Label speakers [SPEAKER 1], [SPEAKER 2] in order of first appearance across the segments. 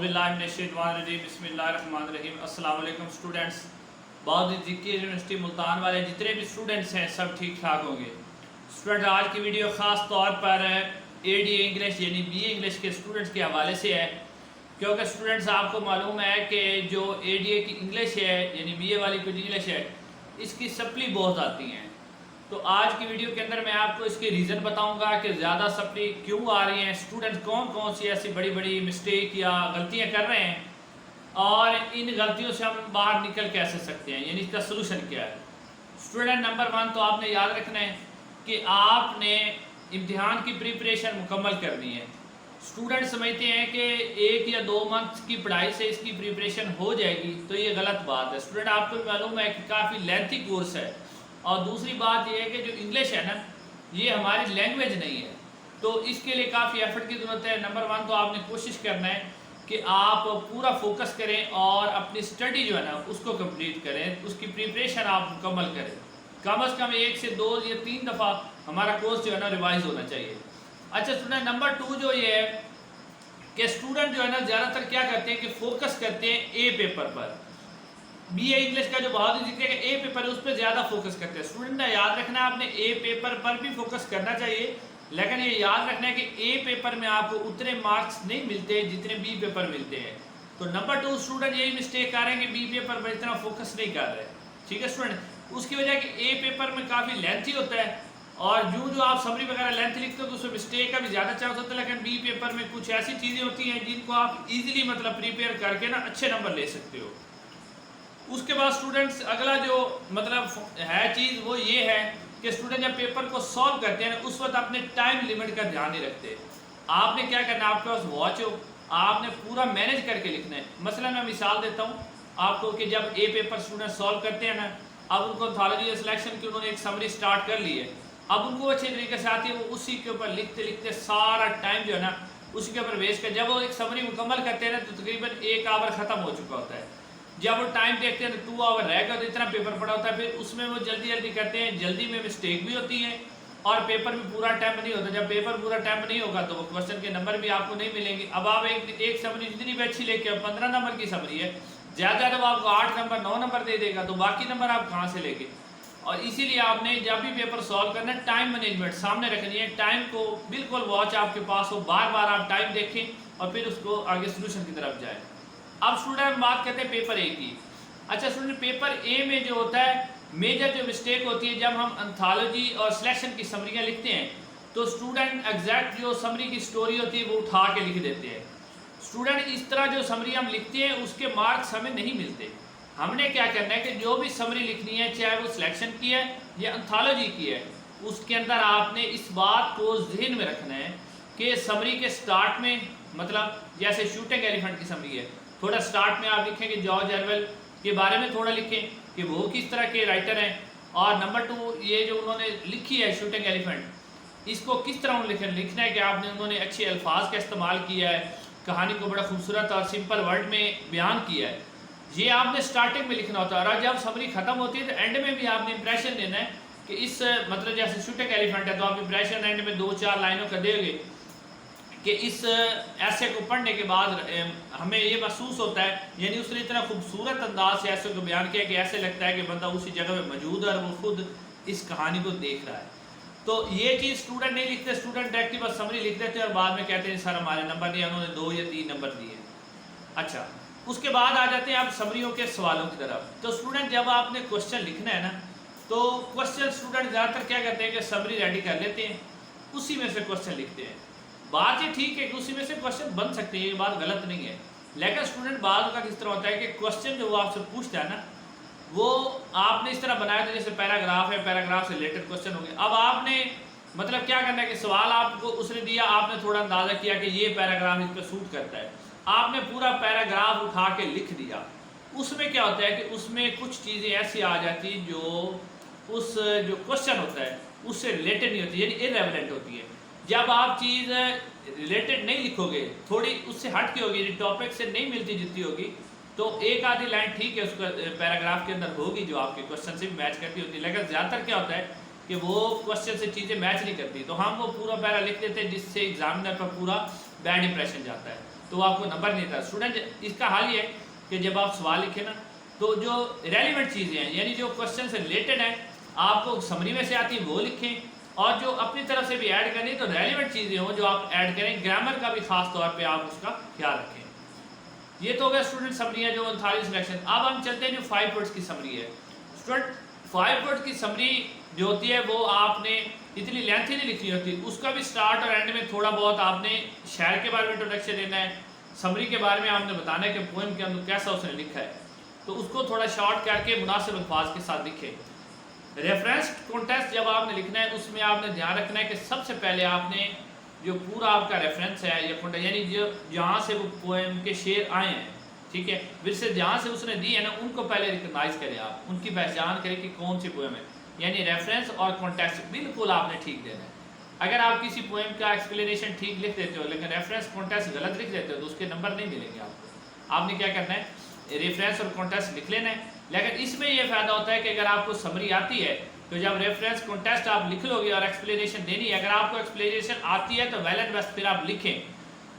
[SPEAKER 1] बिस्मिल्लाहिर्रहमानिर्रहीम। अस्सलाम वालेकुम स्टूडेंट्स। बहुत ज़िक्की यूनिवर्सिटी मुल्तान वाले जितने भी स्टूडेंट्स हैं सब ठीक ठाक होंगे। स्टूडेंट आज की वीडियो ख़ास तौर पर एडी इंग्लिश यानी बीए इंग्लिश के स्टूडेंट्स के हवाले से है, क्योंकि स्टूडेंट्स आपको मालूम है कि जो एडीए की इंग्लिश है यानी बीए वाली कुछ इंग्लिश है इसकी सप्ली बहुत आती हैं। तो आज की वीडियो के अंदर मैं आपको इसके रीज़न बताऊंगा कि ज़्यादा सप्ली क्यों आ रही हैं, स्टूडेंट्स कौन कौन सी ऐसी बड़ी बड़ी मिस्टेक या गलतियां कर रहे हैं और इन गलतियों से हम बाहर निकल कैसे सकते हैं, यानी इसका सोल्यूशन क्या है। स्टूडेंट नंबर 1 तो आपने याद रखना है कि आपने इम्तिहान की प्रिपरेशन मुकम्मल करनी है। स्टूडेंट समझते हैं कि 1 या 2 मंथ की पढ़ाई से इसकी प्रिपरेशन हो जाएगी, तो ये गलत बात है। स्टूडेंट आपको मालूम है कि काफ़ी लेंथी कोर्स है और दूसरी बात यह है कि जो इंग्लिश है ना ये हमारी लैंग्वेज नहीं है, तो इसके लिए काफ़ी एफर्ट की ज़रूरत है। नंबर 1 तो आपने कोशिश करना है कि आप पूरा फोकस करें और अपनी स्टडी जो है ना उसको कंप्लीट करें, उसकी प्रिपरेशन आप मुकम्मल करें। कम से कम 1 से 2 या 3 दफ़ा हमारा कोर्स जो है ना रिवाइज होना चाहिए। अच्छा स्टूडेंट नंबर 2 जो ये है कि स्टूडेंट जो है ना ज़्यादातर क्या करते हैं कि फोकस करते हैं ए पेपर पर। बीए इंग्लिश का जो बहुत ही जिक्र है ए पेपर है उस पर ज़्यादा फोकस करते हैं। स्टूडेंट ने याद रखना है आपने ए पेपर पर भी फोकस करना चाहिए, लेकिन ये याद रखना है कि ए पेपर में आपको उतने मार्क्स नहीं मिलते जितने बी पेपर मिलते हैं। तो नंबर 2 स्टूडेंट यही मिस्टेक कर रहे हैं कि बी पेपर पर इतना फोकस नहीं कर रहे। ठीक है स्टूडेंट, उसकी वजह कि ए पेपर में काफ़ी लेंथी होता है और जो आप समरी वगैरह लेंथ लिखते हो तो उसमें मिस्टेक का भी ज़्यादा चांस होता है, लेकिन बी पेपर में कुछ ऐसी चीज़ें होती हैं जिनको आप इजीली मतलब प्रिपेयर करके ना अच्छे नंबर ले सकते हो। उसके बाद स्टूडेंट्स अगला जो मतलब है चीज़ वो ये है कि स्टूडेंट जब पेपर को सॉल्व करते हैं उस वक्त अपने टाइम लिमिट का ध्यान नहीं रखते। आपने क्या करना है, आपके पास वॉच हो, आपने पूरा मैनेज करके लिखना है। मसलन मैं मिसाल देता हूँ आपको कि जब ए पेपर स्टूडेंट सॉल्व करते हैं ना, अब उनको एंथोलॉजी या सिलेक्शन की उन्होंने एक समरी स्टार्ट कर ली है, अब उनको अच्छे तरीके से आती है, वो उसी के ऊपर लिखते लिखते सारा टाइम जो है ना उसी के ऊपर वेस्ट कर। जब वो एक समरी मुकम्मल करते हैं ना तो तकरीबन 1 आवर ख़त्म हो चुका होता है। जब वो टाइम देखते हैं तो 2 आवर रह गया तो इतना पेपर पड़ा होता है, फिर उसमें वो जल्दी जल्दी करते हैं, जल्दी में मिस्टेक भी होती है और पेपर भी पूरा टाइम नहीं होता। जब पेपर पूरा टाइम नहीं होगा तो वो क्वेश्चन के नंबर भी आपको नहीं मिलेंगे। अब आप एक समरी जितनी भी अच्छी लेके 15 नंबर की समरी है, ज़्यादा जब आपको 8 नंबर 9 नंबर दे देगा तो बाकी नंबर आप कहाँ से लेंगे। और इसीलिए आपने जब भी पेपर सॉल्व करना है टाइम मैनेजमेंट सामने रखनी है, टाइम को बिल्कुल वॉच आपके पास हो, बार बार आप टाइम देखें और फिर उसको आगे सोल्यूशन की तरफ जाए। अब स्टूडेंट बात करते हैं पेपर ए की। अच्छा स्टूडेंट पेपर ए में जो होता है मेजर जो मिस्टेक होती है, जब हम एंथोलॉजी और सिलेक्शन की समरियाँ लिखते हैं तो स्टूडेंट एग्जैक्ट जो समरी की स्टोरी होती है वो उठा के लिख देते हैं। स्टूडेंट इस तरह जो समरी हम लिखते हैं उसके मार्क्स हमें नहीं मिलते। हमने क्या करना है कि जो भी समरी लिखनी है चाहे वो सिलेक्शन की है या एंथोलॉजी की है, उसके अंदर आपने इस बात को जहन में रखना है कि समरी के स्टार्ट में मतलब जैसे शूटिंग एलिफेंट की समरी है, थोड़ा स्टार्ट में आप लिखें कि जॉर्ज ऑरवेल के बारे में थोड़ा लिखें कि वो किस तरह के राइटर हैं, और नंबर 2 ये जो उन्होंने लिखी है शूटिंग एलिफेंट इसको किस तरह लिखना है कि आपने उन्होंने अच्छे अल्फाज का इस्तेमाल किया है, कहानी को बड़ा खूबसूरत और सिंपल वर्ड में बयान किया है। ये आपने स्टार्टिंग में लिखना होता है और जब समरी ख़त्म होती है तो एंड में भी आपने इंप्रेशन देना है कि इस मतलब जैसे शूटिंग एलिफेंट है तो आप इंप्रेशन एंड में 2-4 लाइनों का देंगे कि इस ऐसे को पढ़ने के बाद हमें ये महसूस होता है, यानी उसने इतना खूबसूरत अंदाज से ऐसे को बयान किया कि ऐसे लगता है कि बंदा उसी जगह में मौजूद है और वो खुद इस कहानी को देख रहा है। तो ये चीज़ स्टूडेंट नहीं लिखते, स्टूडेंट डायरेक्टली बस समरी लिख देते हैं और बाद में कहते हैं सर हमारे नंबर दिए, उन्होंने 2 या 3 नंबर दिए। अच्छा उसके बाद आ जाते हैं आप समरियों के सवालों की तरफ। तो स्टूडेंट जब आपने क्वेश्चन लिखना है ना तो क्वेश्चन स्टूडेंट ज़्यादातर क्या करते हैं कि समरी रेडी कर लेते हैं, उसी में से क्वेश्चन लिखते हैं। बात ये ठीक है कि उसी में से क्वेश्चन बन सकते हैं, ये बात गलत नहीं है, लेकिन स्टूडेंट बाद का किस तरह होता है कि क्वेश्चन जो वो आपसे पूछता है ना वो आपने इस तरह बनाया था जैसे पैराग्राफ है, पैराग्राफ से रिलेटेड क्वेश्चन हो गए। अब आपने मतलब क्या करना है कि सवाल आपको उसने दिया, आपने थोड़ा अंदाज़ा किया कि ये पैराग्राफ इस पर सूट करता है, आपने पूरा पैराग्राफ उठा के लिख दिया। उसमें क्या होता है कि उसमें कुछ चीज़ें ऐसी आ जाती जो उस जो क्वेश्चन होता है उससे रिलेटेड नहीं होती, यानी इररेलेवेंट होती है। जब आप चीज़ रिलेटेड नहीं लिखोगे, थोड़ी उससे हट के होगी, टॉपिक से नहीं मिलती जुलती होगी, तो एक आधी लाइन ठीक है उसका पैराग्राफ के अंदर होगी जो आपके क्वेश्चन से भी मैच करती होती है, लेकिन ज़्यादातर क्या होता है कि वो क्वेश्चन से चीज़ें मैच नहीं करती, तो हम वो पूरा पैरा लिख देते हैं जिससे एग्जामिनर पर पूरा बैड इंप्रेशन जाता है। तो वो आपको नंबर नहीं देता। स्टूडेंट इसका हाल ये है कि जब आप सवाल लिखें ना तो जो रेलिवेंट चीज़ें हैं यानी जो क्वेश्चन से रिलेटेड है आपको समरी में से आती है वो लिखें, और जो अपनी तरफ से भी ऐड करनी तो रेलिवेंट चीज़ें हो जो आप ऐड करें। ग्रामर का भी खास तौर पे आप उसका ख्याल रखें। ये तो हो गया स्टूडेंट समरी है जो 39 सिलेक्शन। अब हम चलते हैं जो 5 वर्ड्स की समरी है। स्टूडेंट 5 वर्ड्स की समरी जो होती है वो आपने इतनी लेंथी नहीं लिखनी होती, उसका भी स्टार्ट और एंड में थोड़ा बहुत आपने शायर के बारे में इंट्रोडक्शन देना है, समरी के बारे में आपने बताना है कि पोएम के अंदर कैसा उसने लिखा है, तो उसको थोड़ा शॉर्ट करके मुनासिब अल्फाज के साथ लिखे। रेफरेंस कॉन्टेक्स्ट जब आपने लिखना है उसमें आपने ध्यान रखना है कि सबसे पहले आपने जो पूरा आपका रेफरेंस है या कॉन्टेक्स्ट यानी जो जहाँ से वो पोएम के शेर आए हैं, ठीक है, विरसे जहाँ से उसने दी है ना उनको पहले रिकॉग्नाइज करें, आप उनकी पहचान करें कि कौन सी पोएम है। यानी रेफरेंस और कॉन्टेक्स्ट बिल्कुल आपने ठीक देना है। अगर आप किसी पोएम का एक्सप्लेनेशन ठीक लिख देते हो लेकिन रेफरेंस कॉन्टेक्स्ट गलत लिख देते हो तो उसके नंबर नहीं मिलेंगे आपको। आपने क्या करना है, रेफरेंस और कॉन्टेक्स्ट लिख लेना है। लेकिन इसमें यह फ़ायदा होता है कि अगर आपको समरी आती है तो जब रेफरेंस कॉन्टेक्स्ट आप लिख लोगे और एक्सप्लेनेशन देनी है, अगर आपको एक्सप्लेनेशन आती है तो वेल एंड बेस्ट फिर आप लिखें।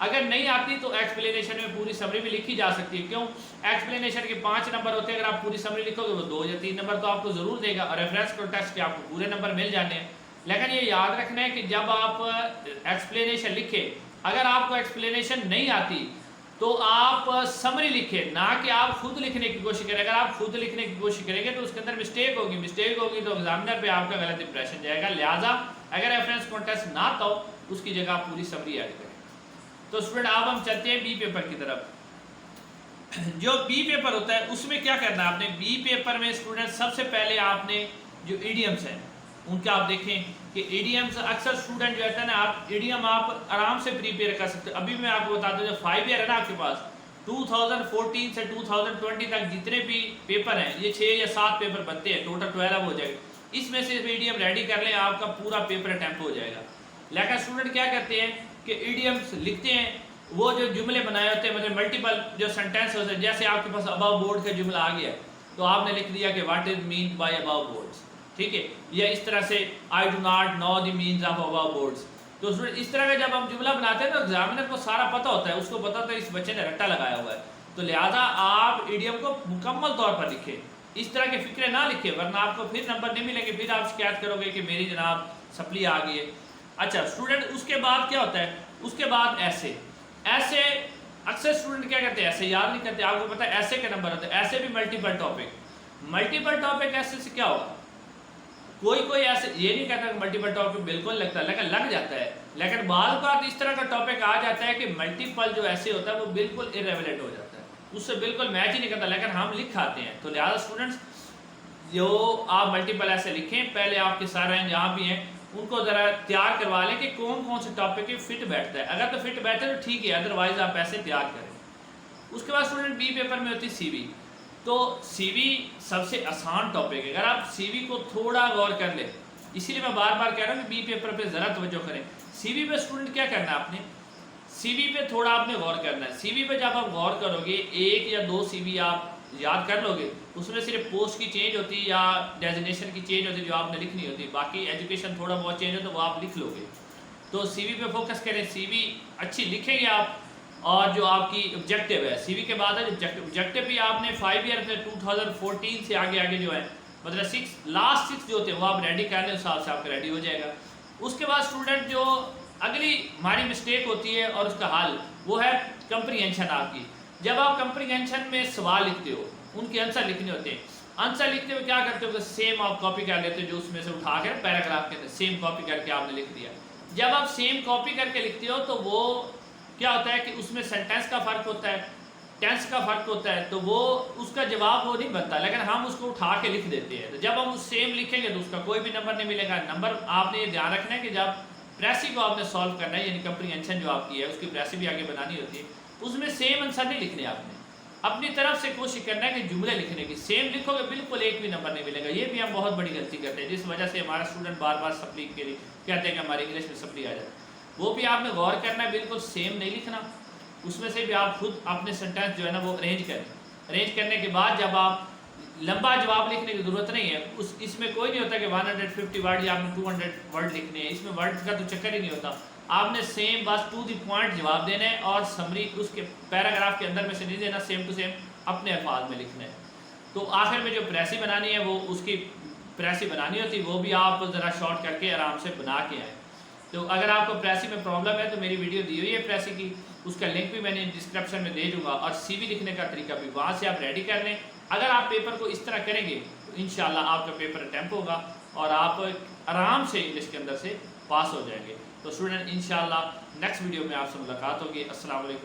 [SPEAKER 1] अगर नहीं आती तो एक्सप्लेनेशन में पूरी समरी भी लिखी जा सकती है। क्यों, एक्सप्लेनेशन के 5 नंबर होते हैं, अगर आप पूरी समरी लिखोगे वो 2 या 3 नंबर तो आपको ज़रूर देगा, और रेफरेंस कॉन्टेक्स्ट के आपको पूरे नंबर मिल जाने हैं। लेकिन ये याद रखना है कि जब आप एक्सप्लेनेशन लिखें, अगर आपको एक्सप्लेनेशन नहीं आती तो आप समरी लिखें, ना कि आप खुद लिखने की कोशिश करें। अगर आप खुद लिखने की कोशिश करेंगे तो उसके अंदर मिस्टेक होगी तो एग्जामिनर पे आपका गलत इंप्रेशन जाएगा। लिहाजा अगर रेफरेंस कॉन्टेक्स्ट ना तो उसकी जगह आप पूरी समरी ऐड करें। तो स्टूडेंट अब हम चलते हैं बी पेपर की तरफ। जो बी पेपर होता है उसमें क्या करना है आपने, बी पेपर में स्टूडेंट सबसे पहले आपने जो इडियम्स हैं उनका आप देखें कि इडियम्स अक्सर स्टूडेंट जो रहता है ना, आप इडियम आप आराम से प्रिपेयर कर सकते हो। अभी मैं आपको बता दूं जो 5 ईयर है ना आपके पास, 2014 से 2020 तक जितने भी पेपर हैं ये 6 या 7 पेपर बनते हैं, टोटल 12 हो जाएगा। इसमें से इडियम रेडी कर लें, आपका पूरा पेपर अटैम्प्ट हो जाएगा। लेकिन स्टूडेंट क्या करते हैं कि इडियम्स लिखते हैं, वो जो जुमले बनाए होते हैं मतलब मल्टीपल जो सेंटेंस होते हैं, जैसे आपके पास अबव बोर्ड का जुमला आ गया तो आपने लिख दिया कि what is mean by above boards, ठीक है, या इस तरह से I do not know the means of above boards. तो स्टूडेंट इस तरह का जब हम जुमला बनाते हैं तो एग्जामिनर को सारा पता होता है, उसको पता होता है इस बच्चे ने रट्टा लगाया हुआ है, तो लिहाजा आप इडियम को मुकम्मल तौर पर लिखें। इस तरह के फिक्रे ना लिखें वरना आपको फिर नंबर नहीं मिलेंगे, फिर आप शिकायत करोगे कि मेरी जनाब सप्ली आ गई है। अच्छा स्टूडेंट उसके बाद क्या होता है, उसके बाद ऐसे अक्सर स्टूडेंट क्या करते हैं, ऐसे याद नहीं करते। आपको पता है ऐसे के नंबर होते हैं, ऐसे भी मल्टीपल टॉपिक ऐसे से क्या होगा, कोई ऐसे ये नहीं कहता कि मल्टीपल टॉपिक बिल्कुल लगता है, लेकिन लग जाता है। लेकिन बाल बात इस तरह का टॉपिक आ जाता है कि मल्टीपल जो ऐसे होता है वो बिल्कुल इरेलेवेंट हो जाता है, उससे बिल्कुल मैच ही नहीं करता, लेकिन हम लिख आते हैं। तो लिहाजा स्टूडेंट्स जो आप मल्टीपल ऐसे लिखें, पहले आपके सारे हैं जहाँ भी हैं उनको ज़रा तैयार करवा लें कि कौन कौन से टॉपिक फिट बैठता है। अगर तो फिट बैठता है तो ठीक है, अदरवाइज आप ऐसे तैयार करें। उसके बाद स्टूडेंट बी पेपर में होती है सीवी। तो सीवी सबसे आसान टॉपिक है, अगर आप सीवी को थोड़ा गौर कर लें, इसीलिए मैं बार बार कह रहा हूँ कि बी पेपर पे ज़रा तवज्जो करें। सीवी पे स्टूडेंट क्या करना है, आपने सीवी पे थोड़ा आपने गौर करना है। सीवी पे जब आप गौर करोगे 1 या 2 सीवी आप याद कर लोगे, उसमें सिर्फ पोस्ट की चेंज होती है या डेजिग्नेशन की चेंज होती है जो आपने लिखनी होती है, बाकी एजुकेशन थोड़ा बहुत चेंज हो तो वो आप लिख लोगे। तो सीवी पे फोकस करें, सीवी अच्छी लिखेंगे आप, और जो आपकी ऑब्जेक्टिव है सीवी के बाद है ऑब्जेक्टिव भी आपने 5 ईयर में 2014 से आगे जो है मतलब लास्ट 6 जो होते हैं वो आप रेडी कर लें, उस हिसाब से आपका रेडी हो जाएगा। उसके बाद स्टूडेंट जो अगली हमारी मिस्टेक होती है और उसका हल वो है कंप्रीहेंशन आपकी। जब आप कंप्रीहेंशन में सवाल लिखते हो उनके आंसर लिखने होते हैं, आंसर लिखते हुए क्या करते हो कि सेम आप कॉपी कर लेते हो, जो उसमें से उठा कर पैराग्राफ के अंदर सेम कॉपी करके आपने लिख दिया। जब आप सेम कॉपी करके लिखते हो तो वो क्या होता है कि उसमें सेंटेंस का फ़र्क होता है, टेंस का फ़र्क होता है, तो वो उसका जवाब वो नहीं बनता, लेकिन हम उसको उठा के लिख देते हैं। तो जब हम उस सेम लिखेंगे तो उसका कोई भी नंबर नहीं मिलेगा। नंबर आपने ये ध्यान रखना है कि जब प्रेसी को आपने सॉल्व करना है, यानी कंप्रीहेंशन जो आपकी है उसकी प्रेसी भी आगे बनानी होती है, उसमें सेम आंसर नहीं लिखने, आपने अपनी तरफ से कोशिश करना है कि जुमले लिखने की सेम लिखोगे बिल्कुल एक भी नंबर नहीं मिलेगा। ये भी हम बहुत बड़ी गलती करते हैं, जिस वजह से हमारा स्टूडेंट बार बार सप्ली के लिए कहते हैं कि हमारी इंग्लिश में सप्ली आ जाए। वो भी आपने गौर करना है, बिल्कुल सेम नहीं लिखना, उसमें से भी आप खुद अपने सेंटेंस जो है ना वो अरेंज करें। अरेंज करने के बाद जब आप लंबा जवाब लिखने की ज़रूरत नहीं है, इसमें कोई नहीं होता कि 150 वर्ड या आपने 200 वर्ड लिखने हैं, इसमें वर्ड का तो चक्कर ही नहीं होता। आपने सेम बस टू द पॉइंट जवाब देना है और समरी उसके पैराग्राफ के अंदर में से नहीं देना, सेम टू सेम अपने अल्फाज में लिखना है। तो आखिर में जो प्रेसी बनानी है वो उसकी प्रेसी बनानी होती, वो भी आप ज़रा शॉर्ट करके आराम से बना के आए। तो अगर आपको प्रेसी में प्रॉब्लम है तो मेरी वीडियो दी हुई है प्रेसी की, उसका लिंक भी मैंने डिस्क्रिप्शन में दे दूँगा और CV लिखने का तरीका भी वहाँ से आप रेडी कर लें। अगर आप पेपर को इस तरह करेंगे तो इंशाल्लाह आपका पेपर अटैम्प्ट होगा और आप आराम से इंग्लिश के अंदर से पास हो जाएंगे। तो स्टूडेंट इंशाल्लाह नेक्स्ट वीडियो में आपसे मुलाकात होगी। अस्सलाम वालेकुम।